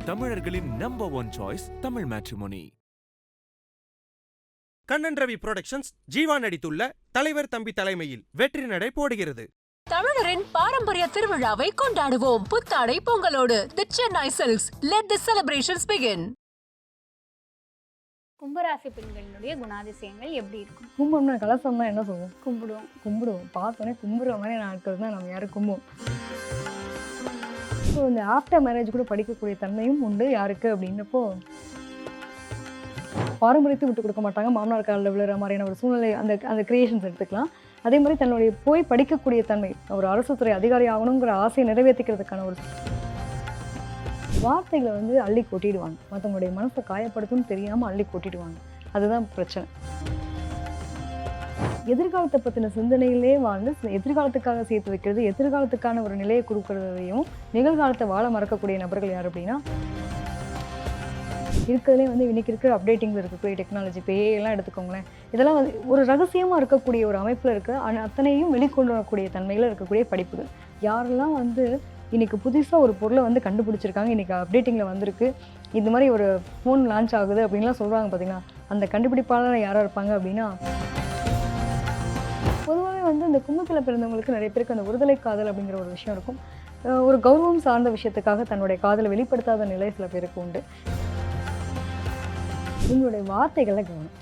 தமிழர்களின் number one choice Tamil matrimony. Kannan Ravi productions Jeeva நடித்துள்ள தலைவர் தம்பி தலைமையில் வெற்றி நடை போடுகிறது. தமிழரின் பாரம்பரிய திருவிழாவை கொண்டாடுவோம் புத்தாடை பொங்கலோடு. The Chennai silks. Let the celebrations begin. கும்பராசி பெண்களினுடைய குணாதிசயங்கள் எப்படி இருக்கும்? கும்பம்னா கலசம்னா என்ன சொல்லுவோம்? கும்பிடுவோம். பார்த்தோன்னே கும்பிடுற மாதிரி நாட்கள் தான் நம்ம யாரும் கும்பும். ஸோ இந்த ஆஃப்டர் மேரேஜ் கூட படிக்கக்கூடிய தன்மையும் உண்டு யாருக்கு அப்படின்னப்போ, பாரம்பரியத்தை விட்டு கொடுக்க மாட்டாங்க. மாமனார் காலில் விழுற மாதிரியான ஒரு சூழ்நிலை அந்த கிரியேஷன்ஸ் எடுத்துக்கலாம். அதே மாதிரி தன்னுடைய போய் படிக்கக்கூடிய தன்மை, ஒரு அரசு துறை அதிகாரி ஆகணுங்கிற ஆசையை நிறைவேற்றிக்கிறதுக்கான ஒரு வார்த்தைகளை அள்ளி கொட்டிடுவாங்க. மற்றவங்களுடைய மனசை காயப்படுத்தும் தெரியாமல் அள்ளி கொட்டிடுவாங்க. அதுதான் பிரச்சனை. எதிர்காலத்தை பற்றின சிந்தனையிலே வாழ்ந்து எதிர்காலத்துக்காக சேர்த்து வைக்கிறது, எதிர்காலத்துக்கான ஒரு நிலையை கொடுக்கறதையும் நிகழ்காலத்தை வாழ மறக்கக்கூடிய நபர்கள் யார் அப்படின்னா, இருக்கிறதுலே இன்னைக்கு இருக்கிற அப்டேட்டிங்கில் இருக்கக்கூடிய டெக்னாலஜி, இப்போ ஏஐலாம் எடுத்துக்கோங்களேன். இதெல்லாம் ஒரு ரகசியமாக இருக்கக்கூடிய ஒரு அமைப்பில் இருக்க அத்தனையும் வெளிக்கொண்டு வரக்கூடிய தன்மையில் இருக்கக்கூடிய படிப்புகள். யாரெல்லாம் இன்றைக்கி புதுசாக ஒரு பொருளை கண்டுபிடிச்சிருக்காங்க, இன்றைக்கி அப்டேட்டிங்கில் வந்திருக்கு, இந்த மாதிரி ஒரு ஃபோன் லான்ச் ஆகுது அப்படின்லாம் சொல்கிறாங்க பார்த்தீங்கன்னா, அந்த கண்டுபிடிப்பாளர் யாராக இருப்பாங்க அப்படின்னா, பொதுவாகவே இந்த கும்பத்தில் பிறந்தவங்களுக்கு நிறைய பேருக்கு அந்த ஒருதலை காதல் அப்படிங்கிற ஒரு விஷயம் இருக்கும். ஒரு கௌரவம் சார்ந்த விஷயத்துக்காக தன்னுடைய காதலை வெளிப்படுத்தாத நிலை சில பேருக்கு உண்டு. உங்களுடைய வார்த்தைகளை கவனம்.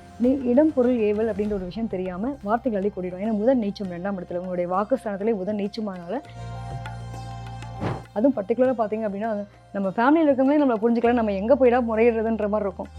இடம் பொருள் ஏவல் அப்படின்ற ஒரு விஷயம் தெரியாமல் வார்த்தைகள் அள்ளி கூடிடும். ஏன்னா முதல் நீச்சம் 2ஆம் இடத்துல, உங்களுடைய வாக்குஸ்தானத்திலே முதல் நீச்சமானால, அதுவும் பர்டிகுலராக பார்த்தீங்க அப்படின்னா, நம்ம ஃபேமிலியில் இருக்கவங்களே நம்மளை புரிஞ்சுக்கலாம், நம்ம எங்கே போயிடா முறையிடுறதுன்ற மாதிரி இருக்கும்.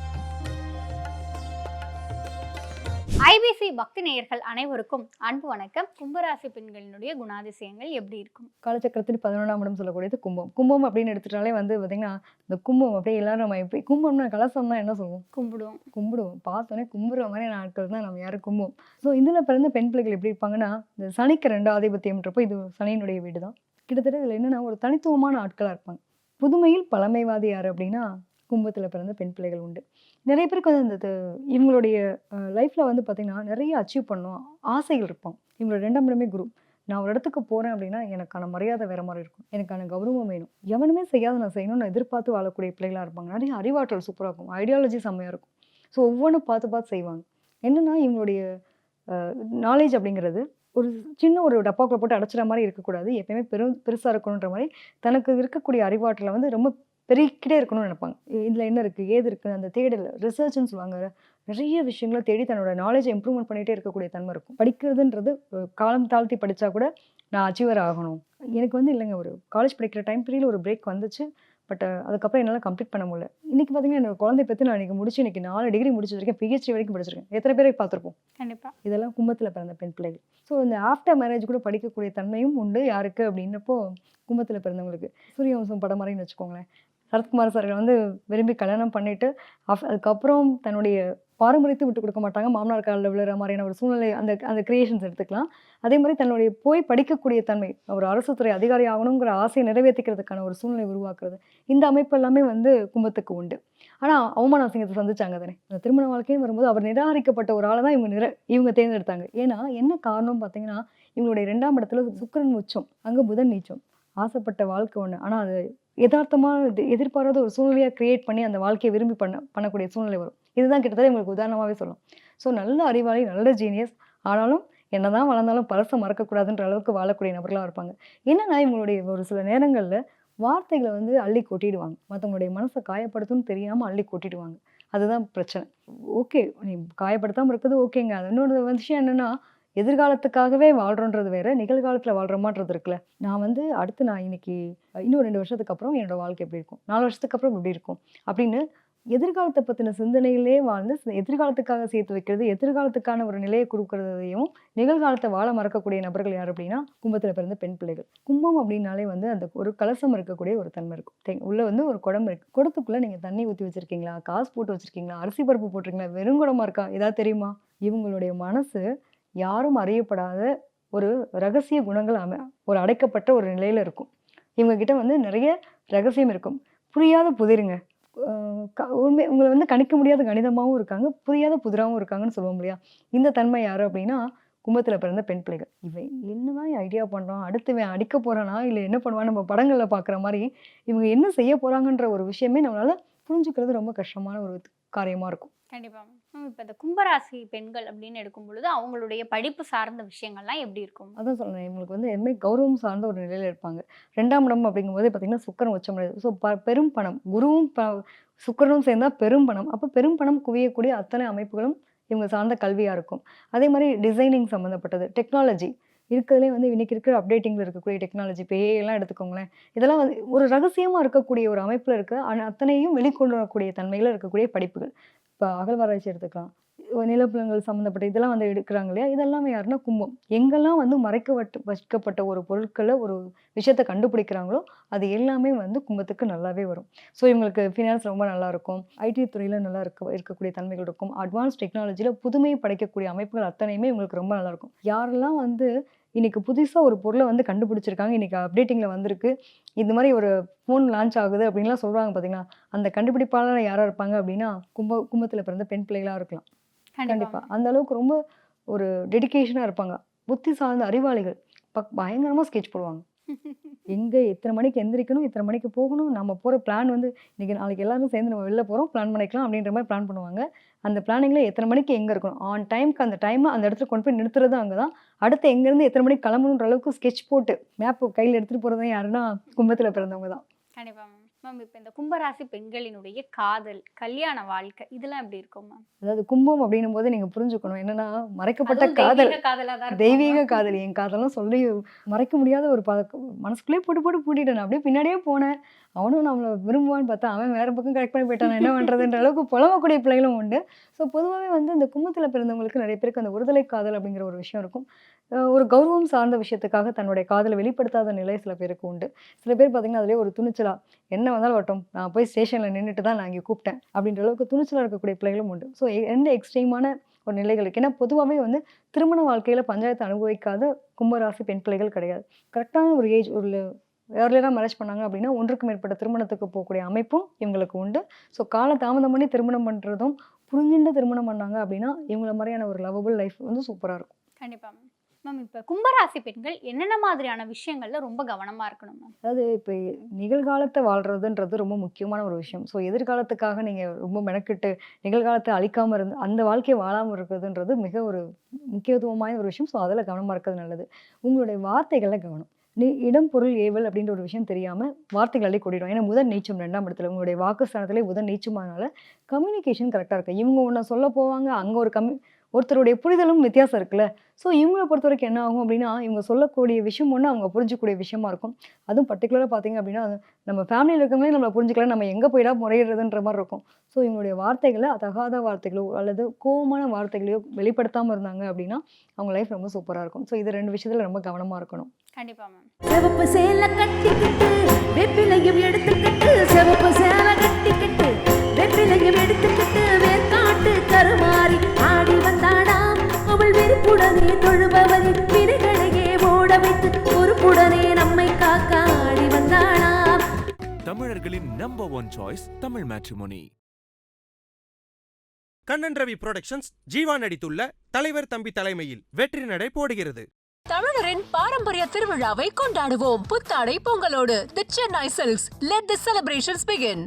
ஐபிசி பக்தி நேயர்கள் அனைவருக்கும் அன்பு வணக்கம். கும்பராசி பெண்களினுடைய குணாதிசயங்கள் எப்படி இருக்கும்? காலச்சக்கரத்தில் 11ஆம் இடம் சொல்லக்கூடியது கும்பம். கும்பம் அப்படின்னு எடுத்துட்டாலே பார்த்தீங்கன்னா, இந்த கும்பம் அப்படியே எல்லாரும் நம்ம எப்படி கும்பம்னா கலசம்னா என்ன சொல்லுவோம்? கும்பிடுவோம். பார்த்தோன்னே கும்பிடுற மாதிரி நாட்கள் தான் நம்ம யாரும் கும்பம். ஸோ இதில் பிறந்த பெண் பிள்ளைகள் எப்படி இருப்பாங்கன்னா, இந்த சனிக்கு 2 ஆதிபத்தியம்ன்றப்போ இது சனியினுடைய வீடு தான். கிட்டத்தட்ட இதில் என்னென்னா ஒரு தனித்துவமான ஆட்களாக இருப்பாங்க. புதுமையில் பழமைவாதி யார் அப்படின்னா, கும்பத்தில் பிறந்த பெண் பிள்ளைகள் உண்டு. நிறைய பேருக்கு இந்த இவங்களுடைய லைஃப்பில் பார்த்திங்கன்னா நிறைய அச்சீவ் பண்ணணும் ஆசைகள் இருப்பாங்க. இவங்களோட 2ஆம் இடமே குரு. நான் ஒரு இடத்துக்கு போகிறேன் அப்படின்னா எனக்கான மரியாதை வேறு மாதிரி இருக்கும், எனக்கான கௌரவம் வேணும், எவனுமே செய்யாத நான் செய்யணும்னு நான் எதிர்பார்த்து வாழக்கூடிய பிள்ளைகளாக இருப்பாங்க. நிறைய அறிவாற்றல் சூப்பராக இருக்கும், ஐடியாலஜி செம்மையாக இருக்கும். ஸோ ஒவ்வொன்றும் பார்த்து செய்வாங்க. என்னென்னா இவங்களுடைய நாலேஜ் அப்படிங்கிறது ஒரு சின்ன ஒரு டப்பாக்குள்ள போட்டு அடைச்சிட மாதிரி இருக்கக்கூடாது, எப்பயுமே பெருசாக இருக்கணுன்ற மாதிரி தனக்கு இருக்கக்கூடிய அறிவாற்றலை ரொம்ப பெருக்கிட்டே இருக்கணும்னு நினைப்பாங்க. இதில் என்ன இருக்குது ஏது இருக்குது அந்த தேடல் ரிசர்ச்னு சொல்லுவாங்க. நிறைய விஷயங்களை தேடி தன்னோட நாலேஜை இம்ப்ரூவ்மெண்ட் பண்ணிகிட்டே இருக்கக்கூடிய தன்மை இருக்கும். படிக்கிறதுன்றது காலம் தாழ்த்தி படித்தா கூட நான் அச்சீவர் ஆகணும். எனக்கு இல்லைங்க, ஒரு காலேஜ் படிக்கிற டைம் பீரியடில் ஒரு பிரேக் வந்துச்சு. பட் அதுக்கப்புறம் என்னால் கம்ப்ளீட் பண்ண முடியல. இன்றைக்கி பார்த்தீங்கன்னா என்னோட குழந்தை பற்றி நான் இன்றைக்கி முடிச்சு இன்றைக்கி 4 டிகிரி முடிச்சிருக்கேன், பிஹெச்டி வரைக்கும் படிச்சிருக்கேன். எத்தனை பேரை பார்த்துருப்போம்? கண்டிப்பாக. இதெல்லாம் கும்பத்தில் பிறந்த பெண் பிள்ளைகள். ஸோ இந்த ஆஃப்டர் மேரேஜ் கூட படிக்கக்கூடிய தன்மையும் உண்டு யாருக்கு அப்படின்னப்போ, கும்பத்தில் பிறந்தவங்களுக்கு. சூரியவம்சம் படம் மாதிரின்னு வச்சுக்கோங்களேன். சரத்குமார் சார்கள் விரும்பி கல்யாணம் பண்ணிவிட்டு அதுக்கப்புறம் தன்னுடைய பாரம்பரியத்தை விட்டு கொடுக்க மாட்டாங்க. மாமனார் காலில் விழுற மாதிரியான ஒரு சூழ்நிலை அந்த கிரியேஷன்ஸ் எடுத்துக்கலாம். அதே மாதிரி தன்னுடைய போய் படிக்கக்கூடிய தன்மை, ஒரு அரசு துறை அதிகாரி ஆகணுங்கிற ஆசையை நிறைவேற்றிக்கிறதுக்கான ஒரு சூழ்நிலை உருவாக்குறது, இந்த அமைப்பு எல்லாமே கும்பத்துக்கு உண்டு. ஆனால் அவமான அசிங்கத்தை சந்திச்சாங்க தானே. அந்த திருமண வாழ்க்கையும் வரும்போது அவர் நிராகரிக்கப்பட்ட ஒரு ஆளை தான் இவங்க தேர்ந்தெடுத்தாங்க. ஏன்னா என்ன காரணம் பார்த்தீங்கன்னா, இவங்களுடைய 2ஆம் இடத்துல சுக்கிரன் உச்சம், அங்கே புதன் நீச்சம். ஆசைப்பட்ட வாழ்க்கை ஒன்று, ஆனால் அது யதார்த்தமாக எதிர்பாராத ஒரு சூழ்நிலையாக கிரியேட் பண்ணி அந்த வாழ்க்கையை விரும்பி பண்ணக்கூடிய சூழ்நிலை வரும். இதுதான் கிட்டத்தட்ட உங்களுக்கு உதாரணமாகவே சொல்லலாம். ஸோ நல்ல அறிவாளி, நல்ல ஜீனியஸ், ஆனாலும் என்னதான் வளர்ந்தாலும் பழசை மறக்கக்கூடாதுன்ற அளவுக்கு வாழக்கூடிய நபர்களாக இருப்பாங்க. என்னன்னா இவங்களுடைய ஒரு சில நேரங்களில் வார்த்தைகளை அள்ளி கொட்டிடுவாங்க. மற்றவங்களுடைய மனசை காயப்படுத்தும்னு தெரியாமல் அள்ளி கொட்டிடுவாங்க. அதுதான் பிரச்சனை. ஓகே, நீ காயப்படுத்தாமல் இருக்கிறது ஓகேங்க. அது இன்னொரு விஷயம் என்னென்னா, எதிர்காலத்துக்காகவே வாழ்கிறோன்றது வேறு, நிகழ்காலத்தில் வாழ்கிறோமான்றது இருக்குல்ல. நான் அடுத்து நான் இன்னைக்கு இன்னும் 2 வருஷத்துக்கு அப்புறம் என்னோடய வாழ்க்கை எப்படி இருக்கும், 4 வருஷத்துக்கு அப்புறம் எப்படி இருக்கும் அப்படின்னு எதிர்காலத்தை பற்றின சிந்தனையிலே வாழ்ந்து எதிர்காலத்துக்காக சேர்த்து வைக்கிறது, எதிர்காலத்துக்கான ஒரு நிலையை கொடுக்கறதையும் நிகழ்காலத்தை வாழ மறக்கக்கூடிய நபர்கள் யார் அப்படின்னா, கும்பத்தில் பிறந்த பெண் பிள்ளைகள். கும்பம் அப்படின்னாலே அந்த ஒரு கலசம் இருக்கக்கூடிய ஒரு தன்மை இருக்கும். உள்ள ஒரு குடம் இருக்குது. குடத்துக்குள்ளே நீங்கள் தண்ணி ஊற்றி வச்சுருக்கீங்களா, காசு போட்டு வச்சுருக்கீங்களா, அரிசி பருப்பு போட்டிருக்கீங்களா, வெறும் குடமாக இருக்கா, ஏதாவது தெரியுமா? இவங்களுடைய மனசு யாரும் அறியப்படாத ஒரு ரகசிய குணங்கள் ஒரு அடைக்கப்பட்ட ஒரு நிலையில் இருக்கும். இவங்ககிட்ட நிறைய ரகசியம் இருக்கும். புரியாத புதிருங்க. உண்மை உங்களை கணிக்க முடியாத கணிதமாகவும் இருக்காங்க, புரியாத புதிராகவும் இருக்காங்கன்னு சொல்லுவோம் இல்லையா. இந்த தன்மை யார் அப்படின்னா, கும்பத்தில் பிறந்த பெண் பிள்ளைகள். இவன் என்னதான் ஐடியா பண்ணுறான், அடுத்து இவன் அடிக்க போகிறானா இல்லை என்ன பண்ணுவான், நம்ம படங்களில் பார்க்குற மாதிரி இவங்க என்ன செய்ய போகிறாங்கன்ற ஒரு விஷயமே நம்மளால் புரிஞ்சுக்கிறது ரொம்ப கஷ்டமான ஒரு காரியமாக இருக்கும். கண்டிப்பா மேம். இப்போ இந்த கும்பராசி பெண்கள் அப்படின்னு எடுக்கும் பொழுது அவங்களுடைய படிப்பு சார்ந்த விஷயங்கள்லாம் எப்படி இருக்கும்? அதான் சொல்றேன். இவங்களுக்கு வந்து எப்பவுமே கௌரவம் சார்ந்த ஒரு நிலையில இருப்பாங்க. 2ஆம் இடம் அப்படிங்கும்போது பார்த்தீங்கன்னா, சுக்கிரன் உச்சமடையுது. ஸோ பெரும் பணம். குருவும் சுக்கிரனும் சேர்ந்தா பெரும் பணம். அப்போ பெரும் பணம் குவியக்கூடிய அத்தனை அமைப்புகளும் இவங்க சார்ந்த கல்வியா இருக்கும். அதே மாதிரி டிசைனிங் சம்மந்தப்பட்டது, டெக்னாலஜி இருக்கிறதுலே வந்து இன்னைக்கு இருக்கிற அப்டேட்டிங்கில் இருக்கக்கூடிய டெக்னாலஜி இப்போ ஏஐலாம் எடுத்துக்கோங்களேன். இதெல்லாம் வந்து ஒரு ரகசியமாக இருக்கக்கூடிய ஒரு அமைப்பில் இருக்க அத்தனையும் வெளிக்கொண்டு வரக்கூடிய தன்மையில் இருக்கக்கூடிய படிப்புகள். இப்போ அகழ்வாராய்ச்சி எடுத்துக்கலாம், நிலப்புலங்கள் சம்மந்தப்பட்ட இதெல்லாம் வந்து எடுக்கிறாங்க இல்லையா, இதெல்லாமே யாருன்னா கும்பம். எங்கெல்லாம் வந்து வைக்கப்பட்ட ஒரு பொருட்களை ஒரு விஷயத்தை கண்டுபிடிக்கிறாங்களோ அது எல்லாமே வந்து கும்பத்துக்கு நல்லாவே வரும். ஸோ இவங்களுக்கு ஃபினான்ஸ் ரொம்ப நல்லா இருக்கும், ஐடி துறையில் நல்லா இருக்கக்கூடிய தன்மைகள் இருக்கும், அட்வான்ஸ் டெக்னாலஜியில் புதுமையை படைக்கக்கூடிய அமைப்புகள் அத்தனையுமே இவங்களுக்கு ரொம்ப நல்லா இருக்கும். யாரெல்லாம் வந்து இன்னைக்கு புதுசாக ஒரு பொருளை வந்து கண்டுபிடிச்சிருக்காங்க, இன்னைக்கு அப்டேட்டிங்கில் வந்திருக்கு, இந்த மாதிரி ஒரு ஃபோன் லான்ச் ஆகுது அப்படின்லாம் சொல்கிறாங்க பார்த்தீங்களா, அந்த கண்டுபிடிப்பாளர் யாராக இருப்பாங்க அப்படின்னா கும்பத்தில் பிறந்த பெண் பிள்ளைகளாக இருக்கலாம். கண்டிப்பாக அந்த அளவுக்கு ரொம்ப ஒரு டெடிகேஷனாக இருப்பாங்க. புத்தி சார்ந்த அறிவாளிகள். பயங்கரமாக ஸ்கெட்ச் போடுவாங்க. எங்கே எத்தனை மணிக்கு எந்திரிக்கணும், இத்தனை மணிக்கு போகணும், நம்ம போகிற பிளான் வந்து இன்றைக்கி நாளைக்கு எல்லாரும் சேர்ந்து நம்ம வெளில போகிறோம், பிளான் பண்ணிக்கலாம் அப்படின்ற மாதிரி பிளான் பண்ணுவாங்க. அந்த பிளானிங்கில் எத்தனை மணிக்கு எங்கே இருக்கணும், ஆன் டைமுக்கு அந்த டைமை அந்த இடத்துல கொண்டு போய் நிறுத்துறது அங்கே தான். அடுத்து எங்கேருந்து எத்தனை மணிக்கு கிளம்பணுன்ற அளவுக்கு ஸ்கெட்ச் போட்டு மேப்பு கையில் எடுத்துகிட்டு போகிறது யாருன்னா கும்பத்தில் பிறந்தவங்க தான். கண்டிப்பாக மேம். மேம் இப்போ இந்த கும்பராசி பெண்களினுடைய காதல், கல்யாண வாழ்க்கை இதெல்லாம் எப்படி இருக்கும் மேம்? அதாவது கும்பம் அப்படின்னும் போது நீங்கள் புரிஞ்சுக்கணும் என்னன்னா, மறைக்கப்பட்ட காதல், தெய்வீக காதல். என் காதலாம் சொல்லி மறைக்க முடியாத ஒரு மனசுக்குள்ளேயே போட்டு பூட்டிட்டேன். அப்படியே பின்னாடியே போனேன், அவனும் நம்மளை விரும்புவான்னு பார்த்தா அவன் வேற பக்கம் கரெக்ட் பண்ணி போயிட்டான், என்ன பண்ணுறதுன்ற அளவுக்கு புலம்பக்கூடிய பிள்ளைகளும் உண்டு. ஸோ பொதுவாகவே வந்து இந்த கும்பத்தில் பிறந்தவங்களுக்கு நிறைய பேருக்கு அந்த ஒருதலை காதல் அப்படிங்கிற ஒரு விஷயம் இருக்கும். ஒரு கௌரவம் சார்ந்த விஷயத்துக்காக தன்னுடைய காதலை வெளிப்படுத்தாத நிலை சில பேருக்கு உண்டு. சில பேர் பார்த்தீங்கன்னா அதிலே ஒரு துணிச்சலா என்ன வந்தாலும் வரட்டும், நான் போய் ஸ்டேஷனில் நின்றுட்டு தான் நான் இங்கே கூப்பிட்டேன் அப்படின்ற அளவுக்கு துணிச்சலாக இருக்கக்கூடிய பிள்ளைகளும் உண்டு. ஸோ எந்த எக்ஸ்ட்ரீமான ஒரு நிலைகளுக்கு, ஏன்னா பொதுவாகவே வந்து திருமண வாழ்க்கையில் பஞ்சாயத்தை அனுபவிக்காத கும்பராசி பெண் பிள்ளைகள் கிடையாது. கரெக்டான ஒரு ஏஜ், ஒரு ஏர்லியராக மேரேஜ் பண்ணாங்க அப்படின்னா ஒன்றுக்கு மேற்பட்ட திருமணத்துக்கு போகக்கூடிய அமைப்பும் இவங்களுக்கு உண்டு. ஸோ கால தாமதம் பண்ணி திருமணம் பண்ணுறதும் புரிஞ்சுட்டு திருமணம் பண்ணாங்க அப்படின்னா இவங்கள மாதிரியான ஒரு லவபிள் லைஃப் வந்து சூப்பராக இருக்கும். கண்டிப்பாக மேம். மேம் இப்போ கும்பராசி பெண்கள் என்னென்ன மாதிரியான விஷயங்கள்ல ரொம்ப கவனமாக இருக்கணும் மேம்? அதாவது இப்போ நிகழ்காலத்தை வாழ்கிறதுன்றது ரொம்ப முக்கியமான ஒரு விஷயம். ஸோ எதிர்காலத்துக்காக நீங்கள் ரொம்ப மெனக்கிட்டு நிகழ்காலத்தை அழிக்காமல் இருந்து அந்த வாழ்க்கையை வாழாமல் இருக்கிறதுன்றது மிக ஒரு முக்கியத்துவமான ஒரு விஷயம். ஸோ அதில் கவனமாக இருக்கிறது நல்லது. உங்களுடைய வார்த்தைகளில் கவனம். இடம் பொருள் ஏவல் அப்படின்ற ஒரு விஷயம் தெரியாமல் வார்த்தைகளே கூட்டிடும். ஏன்னா முதல் நீச்சம் 2ஆம் இடத்துல, உங்களுடைய வாக்குஸ்தானத்திலே முதல் நீச்சமானால கம்யூனிகேஷன் கரெக்டாக இருக்குது. இவங்க ஒன்று சொல்ல போவாங்க, அங்கே ஒரு ஒருத்தருடைய புரிதலும் வித்தியாசம் இருக்குல்ல. ஸோ இவங்களை பொறுத்த வரைக்கும் என்ன ஆகும் அப்படின்னா, இவங்க சொல்லக்கூடிய விஷயம் ஒன்று அவங்க புரிஞ்சிக்கூடிய விஷயமா இருக்கும். அதுவும் பர்டிகுலராக பார்த்தீங்க அப்படின்னா நம்ம ஃபேமிலியில் இருக்கவங்களே நம்மளை புரிஞ்சுக்கலாம், நம்ம எங்கே போயிடா முறையிடுறதுன்ற மாதிரி இருக்கும். ஸோ இவங்களுடைய வார்த்தைகளை தகாத வார்த்தைகளோ அல்லது கோபமான வார்த்தைகளையோ வெளிப்படுத்தாமல் இருந்தாங்க அப்படின்னா அவங்க லைஃப் ரொம்ப சூப்பராக இருக்கும். ஸோ இது 2 விஷயத்தில் ரொம்ப கவனமாக இருக்கணும். கண்டிப்பாக மேம். சிவப்பு சேலை கட்டிக்கிட்டு வெப்பிலையும் எடுத்துக்கிட்டு, சிவப்பு சேலை கட்டிக்கிட்டு வெப்பிலையும் எடுத்துக்கிட்டு, வேர்க்காட்டு கருமாறி ஆடி வந்தாடாம். அவள் வெறுப்புடனே தொழுபவரின் வினைகளையே ஓட வைத்து பொறுப்புடனே நம்மை காக்க ஆடி வந்தாடாம். தமிழர்களின் number 1 choice Tamil matrimony. Kannan Ravi productions Jeeva நடித்துள்ள தலைவர் தம்பி தலைமையில் வெற்றி நடை போடுகிறது. தமிழரின் பாரம்பரிய திருவிழாவை கொண்டாடுவோம் புத்தாடை பொங்கலோடு. The Chennai Silks. Let the celebrations begin.